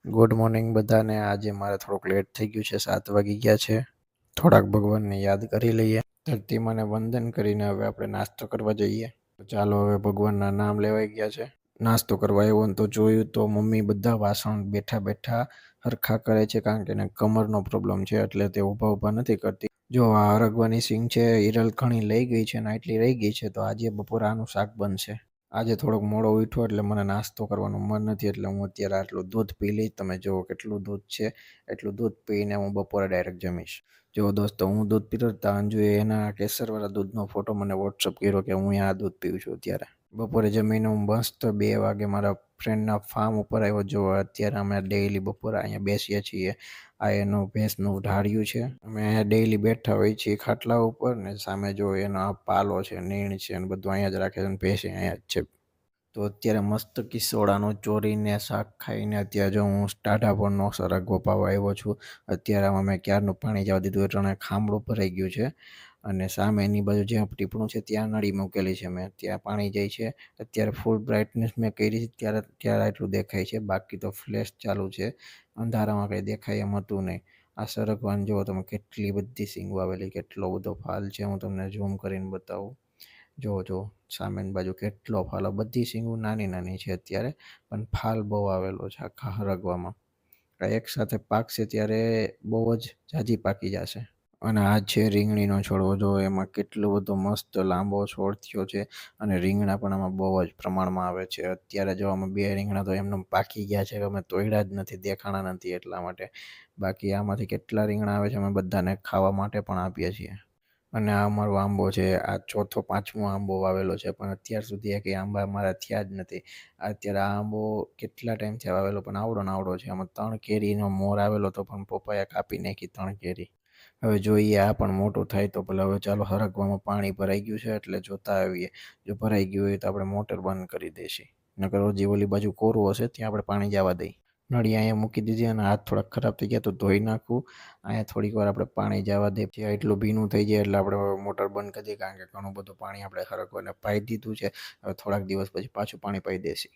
Good morning બધાને। આજે મારે થોડુંક લેટ થઈ ગયું છે, 7 વાગી ગયા છે। થોડાક ભગવાનને યાદ કરી લઈએ, ધરતી માને વંદન કરીને હવે આપણે નાસ્તો કરવા જઈએ। તો ચાલો, હવે ભગવાનના નામ લેવાઈ ગયા છે, નાસ્તો કરવા આવ્યો ને તો જોયું તો મમ્મી બધા વાસણ બેઠા બેઠા હરખા કરે છે, કારણ કે એને કમરનો પ્રોબ્લેમ છે, એટલે તે ઊભા ઊભા નથી કરતી। જો આ અરગવાની સિંગ છે, હિરલ ઘણી લઈ ગઈ છે ને આટલી રહી ગઈ છે, તો આજે બપોરે આનું શાક બનશે। આજે થોડોક મોડો ઉઠ્યો એટલે મને નાસ્તો કરવાનું મન નથી, એટલે હું અત્યારે આટલું દૂધ પી લઈશ। તમે જુઓ કેટલું દૂધ છે, એટલું દૂધ પીને હું બપોરે ડાયરેક્ટ જમીશ। જો દોસ્તો, હું દૂધ પીતો તો અંજુએ એના કેસરવાળા દૂધનો ફોટો મને વોટ્સઅપ કર્યો કે હું આ દૂધ પીઉં છું અત્યારે। બપોરે જમીને હું મસ્ત 2 વાગે મારા ફ્રેન્ડના ફાર્મ ઉપર આવ્યો। જો અત્યારે અમે ડેઈલી બપોરે અહીંયા બેસીએ છીએ। આ એનું ભેંસનું ઢાળિયું છે, અમે અહીંયા ડેઈલી બેઠા હોઈએ છીએ ખાટલા ઉપર, ને સામે જો એનો આ પાલો છે, નીણ છે, અને બધું અહીંયા જ રાખે છે, અને ભેંસ અહીંયા જ છે। તો અત્યારે મસ્ત કિસોડાનો ચોરીને શાક ખાઈને અત્યારે જો હું ટાઢાપણનો સરગવો પાવા આવ્યો છું। અત્યારે આમાં મેં ક્યારનું પાણી જવા દીધું એટલે ખામડું ભરાઈ ગયું છે, અને સામે એની બાજુ જ્યાં ટીપણું છે ત્યાં નળી મૂકેલી છે મેં, ત્યાં પાણી જાય છે। અત્યારે ફૂલ બ્રાઇટનેસ મેં કરી છે ત્યારે આટલું દેખાય છે, બાકી તો ફ્લેશ ચાલુ છે, અંધારામાં કંઈ દેખાય એમ હતું નહીં। આ સરગવાની જુઓ તમે કેટલી બધી સિંગો આવેલી, કેટલો બધો ફાલ છે, હું તમને ઝૂમ કરીને બતાવું। જો સામેની બાજુ કેટલો ફાલ, બધી સિંગો નાની નાની છે અત્યારે, પણ ફાલ બહુ આવેલો છે આખા હરગવામાં। આ એકસાથે પાકશે ત્યારે બહુ જ ઝાઝી પાકી જશે। અને આ છે રીંગણીનો છોડવો, જો એમાં કેટલો બધો મસ્ત લાંબો છોડ થયો છે, અને રીંગણા પણ આમાં બહુ જ પ્રમાણમાં આવે છે। અત્યારે જો આમાં 2 રીંગણા તો એમને પાકી ગયા છે, અમે તોડ્યા જ નથી, દેખાણા નથી એટલા માટે। બાકી આમાંથી કેટલા રીંગણા આવે છે અમે બધાને ખાવા માટે પણ આપીએ છીએ। અને આ અમારો આંબો છે, આ ચોથો પાંચમો આંબો વાવેલો છે, પણ અત્યાર સુધી એક આંબા અમારા થયા જ નથી। અત્યારે આ આંબો કેટલા ટાઈમથી વાવેલો, પણ આવડો ને આવડો છે, આમાં 3 કેરીનો મોર આવેલો તો પણ પપ્પાએ કાપી નાખી 3 કેરી। હવે જોઈએ આ પણ મોટું થાય તો ભલે। હવે ચાલો, હરગવામાં પાણી ભરાઈ ગયું છે એટલે જોતા આવીએ। જો ભરાઈ ગયું હોય તો આપણે મોટર બંધ કરી દઈશું, નકર હજી ઓલી બાજુ કોરું હશે ત્યાં આપણે પાણી જવા દઈ। નળી અહીંયા મૂકી દીધી, અને હાથ થોડાક ખરાબ થઈ ગયા તો ધોઈ નાખું। અહીંયા થોડીક વાર આપણે પાણી જવા દઈએ, જ્યાં એટલું ભીનું થઈ જાય એટલે આપણે મોટર બંધ કરી દઈએ, કારણ કે ઘણું બધું પાણી આપણે હરગવાને પાઈ દીધું છે। હવે થોડાક દિવસ પછી પાછું પાણી પાઈ દેશું।